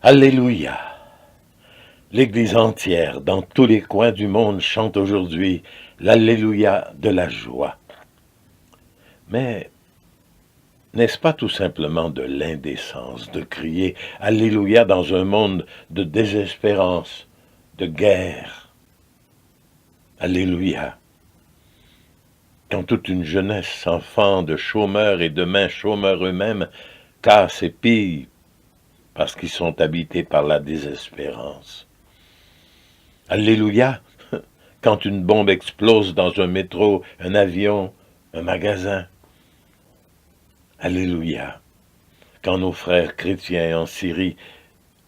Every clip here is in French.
Alléluia! L'Église entière, dans tous les coins du monde, chante aujourd'hui l'Alléluia de la joie. Mais n'est-ce pas tout simplement de l'indécence de crier Alléluia dans un monde de désespérance, de guerre? Alléluia! Quand toute une jeunesse, enfants de chômeurs et demain chômeurs eux-mêmes, cassent et pillent parce qu'ils sont habités par la désespérance. Alléluia, quand une bombe explose dans un métro, un avion, un magasin. Alléluia, quand nos frères chrétiens en Syrie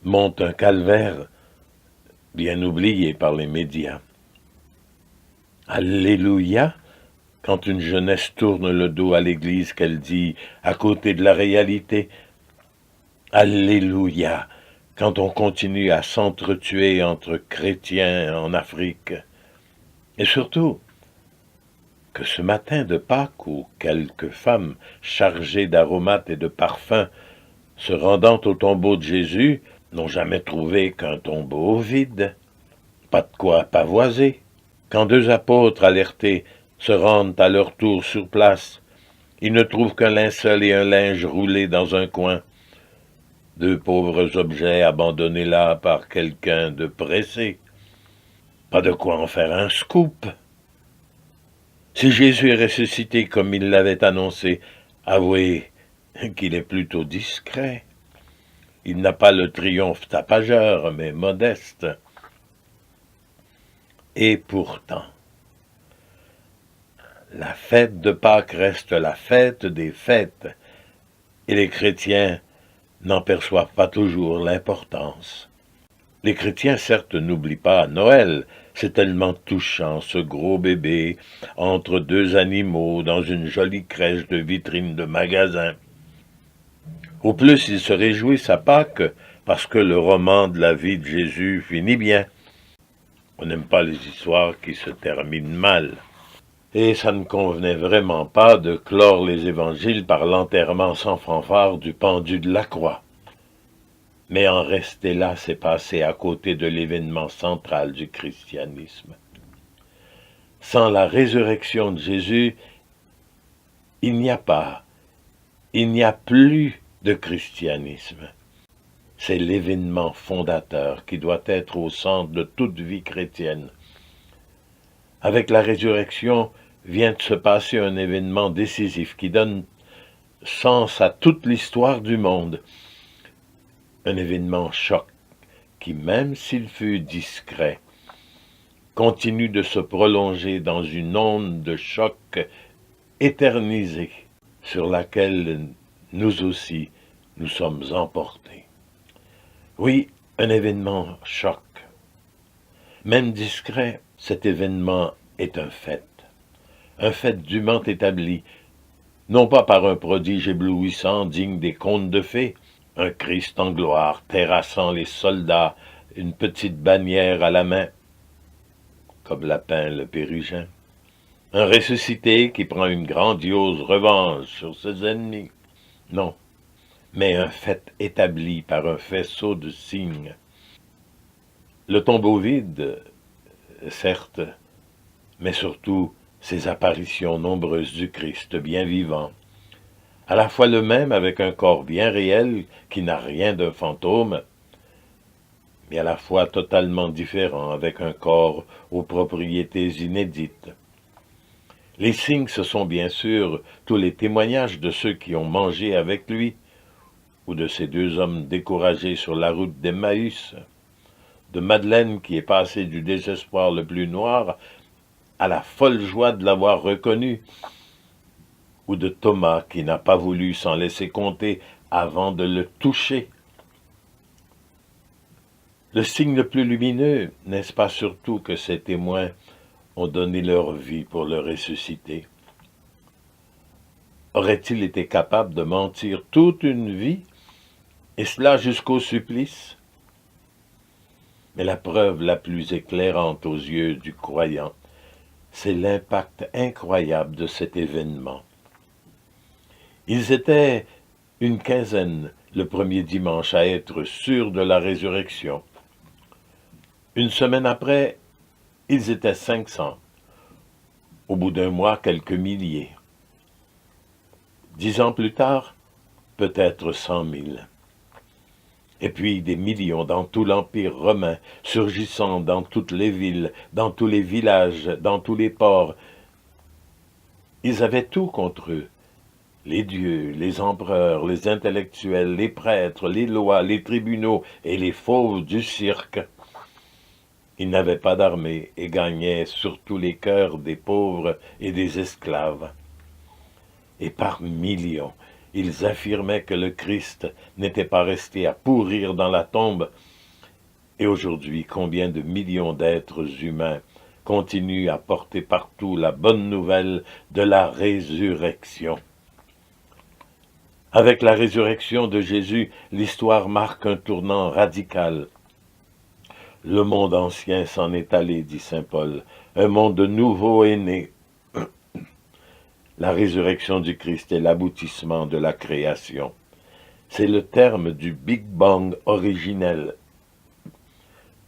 montent un calvaire bien oublié par les médias. Alléluia, quand une jeunesse tourne le dos à l'Église qu'elle dit à côté de la réalité. Alléluia, quand on continue à s'entretuer entre chrétiens en Afrique. Et surtout, que ce matin de Pâques où quelques femmes chargées d'aromates et de parfums se rendant au tombeau de Jésus n'ont jamais trouvé qu'un tombeau vide, pas de quoi pavoiser. Quand deux apôtres alertés se rendent à leur tour sur place, ils ne trouvent qu'un linceul et un linge roulés dans un coin. Deux pauvres objets abandonnés là par quelqu'un de pressé. Pas de quoi en faire un scoop. Si Jésus est ressuscité comme il l'avait annoncé, avouez qu'il est plutôt discret. Il n'a pas le triomphe tapageur, mais modeste. Et pourtant, la fête de Pâques reste la fête des fêtes, et les chrétiens n'en perçoivent pas toujours l'importance. Les chrétiens, certes, n'oublient pas Noël, c'est tellement touchant, ce gros bébé, entre deux animaux, dans une jolie crèche de vitrine de magasin. Au plus, ils se réjouissent à Pâques, parce que le roman de la vie de Jésus finit bien. On n'aime pas les histoires qui se terminent mal. Et ça ne convenait vraiment pas de clore les évangiles par l'enterrement sans fanfare du pendu de la croix. Mais en rester là, c'est passer à côté de l'événement central du christianisme. Sans la résurrection de Jésus, il n'y a plus de christianisme. C'est l'événement fondateur qui doit être au centre de toute vie chrétienne. Avec la résurrection vient de se passer un événement décisif qui donne sens à toute l'histoire du monde. Un événement choc qui, même s'il fut discret, continue de se prolonger dans une onde de choc éternisée sur laquelle nous aussi nous sommes emportés. Oui, un événement choc. Même discret, cet événement est un fait dûment établi, non pas par un prodige éblouissant digne des contes de fées, un Christ en gloire terrassant les soldats, une petite bannière à la main, comme l'a peint le Pérugin, un ressuscité qui prend une grandiose revanche sur ses ennemis. Non, mais un fait établi par un faisceau de signes. Le tombeau vide, certes, mais surtout ces apparitions nombreuses du Christ bien vivant, à la fois le même avec un corps bien réel qui n'a rien d'un fantôme, mais à la fois totalement différent avec un corps aux propriétés inédites. Les signes, ce sont bien sûr tous les témoignages de ceux qui ont mangé avec lui, ou de ces deux hommes découragés sur la route d'Emmaüs, de Madeleine qui est passée du désespoir le plus noir à la folle joie de l'avoir reconnu, ou de Thomas qui n'a pas voulu s'en laisser compter avant de le toucher. Le signe le plus lumineux, n'est-ce pas surtout que ces témoins ont donné leur vie pour le ressusciter? Aurait-il été capable de mentir toute une vie, et cela jusqu'au supplice? Mais la preuve la plus éclairante aux yeux du croyant, c'est l'impact incroyable de cet événement. Ils étaient une quinzaine le premier dimanche à être sûrs de la résurrection. Une semaine après, ils étaient 500. Au bout d'un mois, quelques milliers. 10 ans plus tard, peut-être 100 000. Et puis des millions dans tout l'Empire romain, surgissant dans toutes les villes, dans tous les villages, dans tous les ports. Ils avaient tout contre eux. Les dieux, les empereurs, les intellectuels, les prêtres, les lois, les tribunaux et les fauves du cirque. Ils n'avaient pas d'armée et gagnaient surtout les cœurs des pauvres et des esclaves. Et par millions, ils affirmaient que le Christ n'était pas resté à pourrir dans la tombe. Et aujourd'hui, combien de millions d'êtres humains continuent à porter partout la bonne nouvelle de la résurrection. Avec la résurrection de Jésus, l'histoire marque un tournant radical. Le monde ancien s'en est allé, dit saint Paul. Un monde nouveau est né. La résurrection du Christ est l'aboutissement de la création. C'est le terme du Big Bang originel.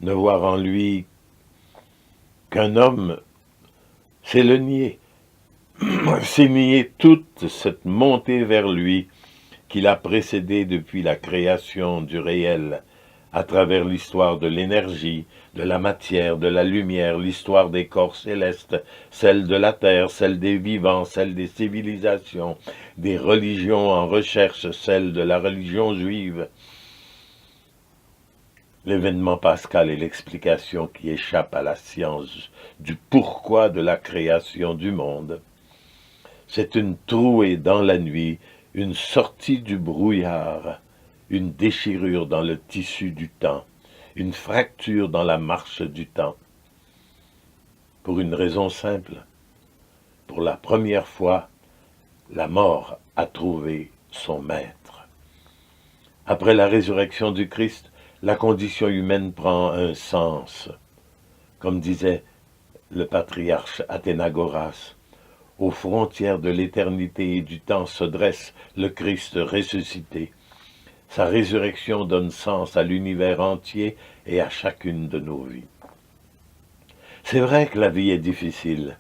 Ne voir en lui qu'un homme, c'est le nier. C'est nier toute cette montée vers lui qui l'a précédé depuis la création du réel, à travers l'histoire de l'énergie, de la matière, de la lumière, l'histoire des corps célestes, celle de la terre, celle des vivants, celle des civilisations, des religions en recherche, celle de la religion juive. L'événement pascal est l'explication qui échappe à la science du pourquoi de la création du monde. C'est une trouée dans la nuit, une sortie du brouillard, une déchirure dans le tissu du temps, une fracture dans la marche du temps. Pour une raison simple, pour la première fois, la mort a trouvé son maître. Après la résurrection du Christ, la condition humaine prend un sens. Comme disait le patriarche Athénagoras, aux frontières de l'éternité et du temps se dresse le Christ ressuscité. Sa résurrection donne sens à l'univers entier et à chacune de nos vies. C'est vrai que la vie est difficile,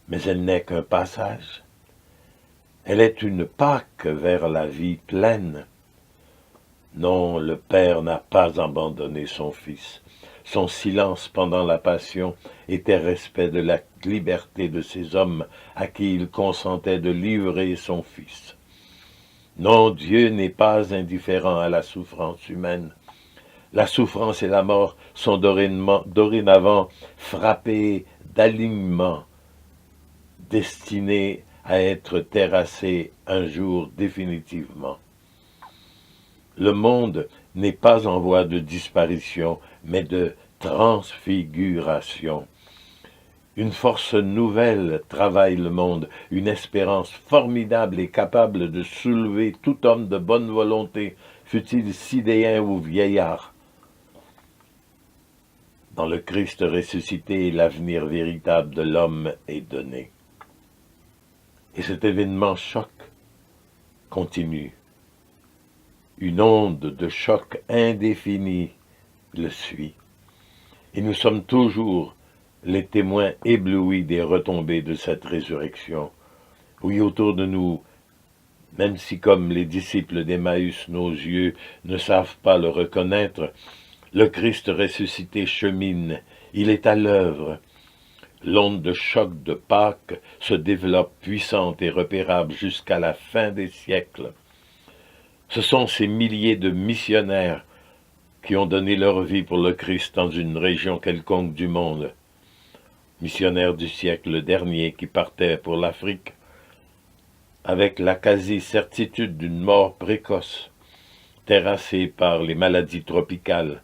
mais elle n'est qu'un passage. Elle est une Pâque vers la vie pleine. Non, le Père n'a pas abandonné son Fils. Son silence pendant la Passion était respect de la liberté de ces hommes à qui il consentait de livrer son Fils. Non, Dieu n'est pas indifférent à la souffrance humaine. La souffrance et la mort sont dorénavant frappées d'alignement, destinées à être terrassées un jour définitivement. Le monde n'est pas en voie de disparition, mais de transfiguration. Une force nouvelle travaille le monde, une espérance formidable et capable de soulever tout homme de bonne volonté, fût-il sidéen ou vieillard. Dans le Christ ressuscité, l'avenir véritable de l'homme est donné. Et cet événement choc continue. Une onde de choc indéfinie le suit. Et nous sommes toujours les témoins éblouis des retombées de cette résurrection. Oui, autour de nous, même si comme les disciples d'Emmaüs, nos yeux ne savent pas le reconnaître, le Christ ressuscité chemine, il est à l'œuvre. L'onde de choc de Pâques se développe puissante et repérable jusqu'à la fin des siècles. Ce sont ces milliers de missionnaires qui ont donné leur vie pour le Christ dans une région quelconque du monde. Missionnaires du siècle dernier qui partaient pour l'Afrique avec la quasi-certitude d'une mort précoce, terrassés par les maladies tropicales.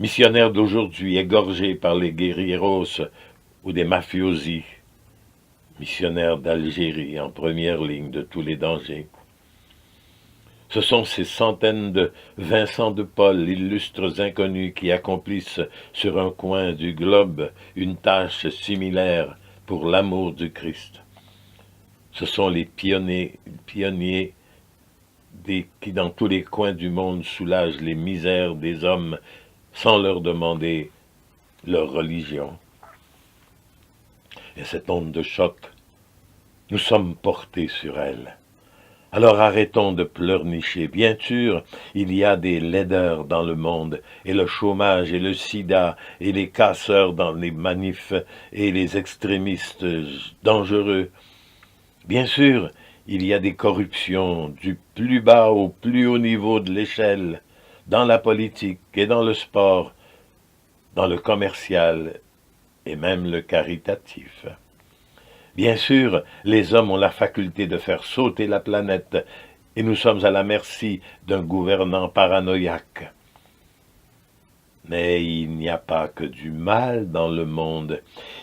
Missionnaires d'aujourd'hui égorgés par les guérilleros ou des mafiosi. Missionnaires d'Algérie en première ligne de tous les dangers. Ce sont ces centaines de Vincent de Paul, illustres inconnus, qui accomplissent sur un coin du globe une tâche similaire pour l'amour du Christ. Ce sont les pionniers qui dans tous les coins du monde soulage les misères des hommes sans leur demander leur religion. Et cette onde de choc, nous sommes portés sur elle. Alors arrêtons de pleurnicher. Bien sûr, il y a des laideurs dans le monde, et le chômage, et le sida, et les casseurs dans les manifs, et les extrémistes dangereux. Bien sûr, il y a des corruptions du plus bas au plus haut niveau de l'échelle, dans la politique et dans le sport, dans le commercial et même le caritatif. Bien sûr, les hommes ont la faculté de faire sauter la planète et nous sommes à la merci d'un gouvernant paranoïaque. Mais il n'y a pas que du mal dans le monde.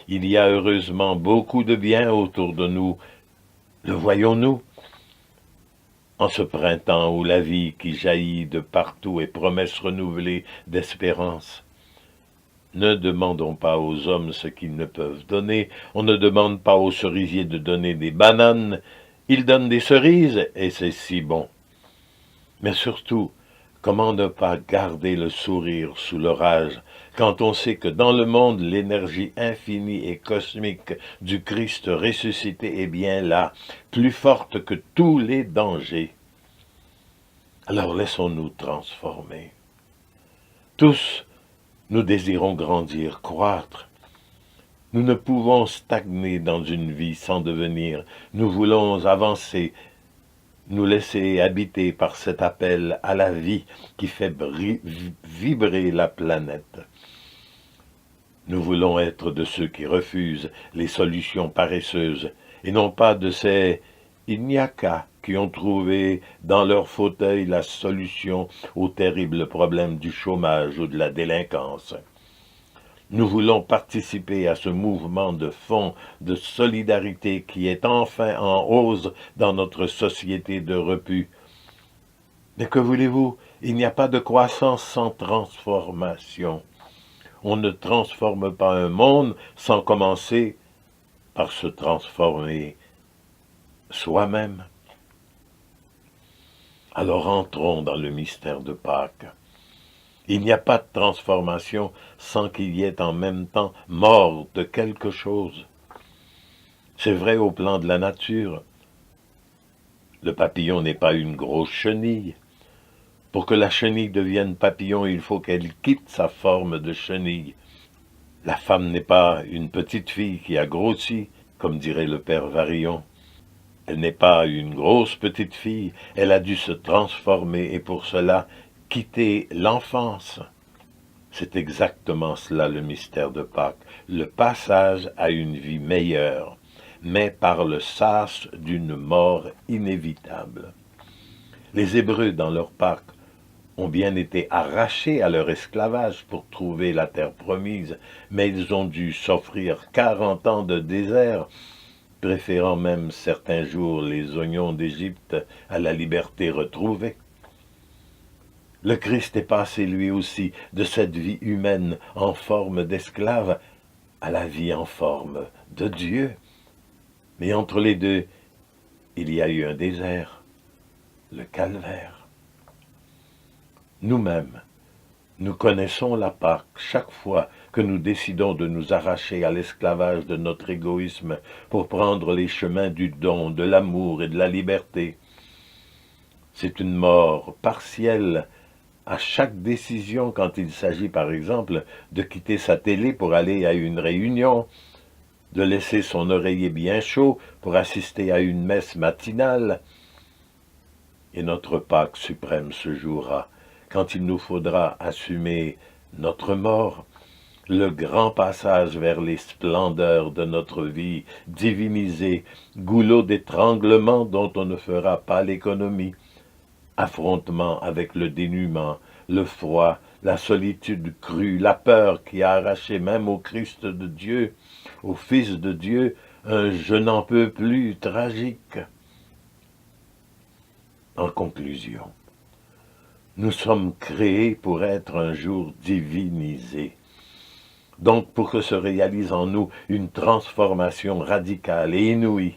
Il y a heureusement beaucoup de bien autour de nous. Le voyons-nous? En ce printemps où la vie qui jaillit de partout est promesse renouvelée d'espérance. Ne demandons pas aux hommes ce qu'ils ne peuvent donner. On ne demande pas aux cerisiers de donner des bananes. Ils donnent des cerises, et c'est si bon. Mais surtout, comment ne pas garder le sourire sous l'orage, quand on sait que dans le monde, l'énergie infinie et cosmique du Christ ressuscité est bien là, plus forte que tous les dangers. Alors laissons-nous transformer. Tous, nous désirons grandir, croître. Nous ne pouvons stagner dans une vie sans devenir. Nous voulons avancer, nous laisser habiter par cet appel à la vie qui fait vibrer la planète. Nous voulons être de ceux qui refusent les solutions paresseuses, et non pas de ces « il n'y a qu'à » qui ont trouvé dans leur fauteuil la solution au terrible problème du chômage ou de la délinquance. Nous voulons participer à ce mouvement de fond, de solidarité qui est enfin en hausse dans notre société de repu. Mais que voulez-vous? Il n'y a pas de croissance sans transformation. On ne transforme pas un monde sans commencer par se transformer soi-même. Alors entrons dans le mystère de Pâques. Il n'y a pas de transformation sans qu'il y ait en même temps mort de quelque chose. C'est vrai au plan de la nature. Le papillon n'est pas une grosse chenille. Pour que la chenille devienne papillon, il faut qu'elle quitte sa forme de chenille. La femme n'est pas une petite fille qui a grossi, comme dirait le père Varillon. Elle n'est pas une grosse petite fille, elle a dû se transformer et pour cela quitter l'enfance. C'est exactement cela le mystère de Pâques, le passage à une vie meilleure, mais par le sas d'une mort inévitable. Les Hébreux, dans leur Pâques, ont bien été arrachés à leur esclavage pour trouver la terre promise, mais ils ont dû s'offrir 40 ans de désert, préférant même certains jours les oignons d'Égypte à la liberté retrouvée. Le Christ est passé lui aussi de cette vie humaine en forme d'esclave à la vie en forme de Dieu. Mais entre les deux, il y a eu un désert, le calvaire. Nous-mêmes, nous connaissons la Pâque chaque fois que nous décidons de nous arracher à l'esclavage de notre égoïsme pour prendre les chemins du don, de l'amour et de la liberté. C'est une mort partielle à chaque décision quand il s'agit par exemple de quitter sa télé pour aller à une réunion, de laisser son oreiller bien chaud pour assister à une messe matinale. Et notre Pâque suprême se jouera quand il nous faudra assumer notre mort, le grand passage vers les splendeurs de notre vie divinisée, goulot d'étranglement dont on ne fera pas l'économie, affrontement avec le dénuement, le froid, la solitude crue, la peur qui a arraché même au Christ de Dieu, au Fils de Dieu, un « je n'en peux plus » tragique. En conclusion, nous sommes créés pour être un jour divinisés. Donc pour que se réalise en nous une transformation radicale et inouïe.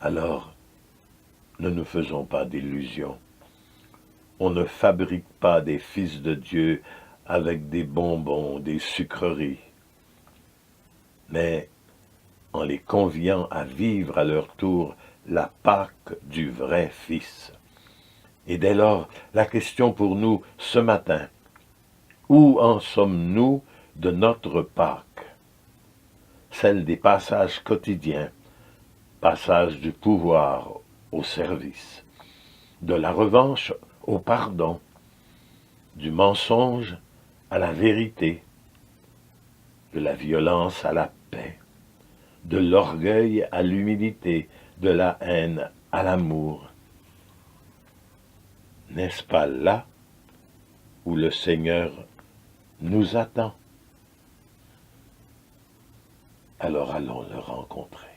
Alors, Ne nous faisons pas d'illusions. On ne fabrique pas des fils de Dieu avec des bonbons, des sucreries, mais en les conviant à vivre à leur tour la Pâque du vrai Fils. Et dès lors, la question pour nous ce matin, où en sommes-nous de notre Pâque? Celle des passages quotidiens, passage du pouvoir au service, de la revanche au pardon, du mensonge à la vérité, de la violence à la paix, de l'orgueil à l'humilité, de la haine à l'amour. N'est-ce pas là où le Seigneur nous attend? Alors allons le rencontrer.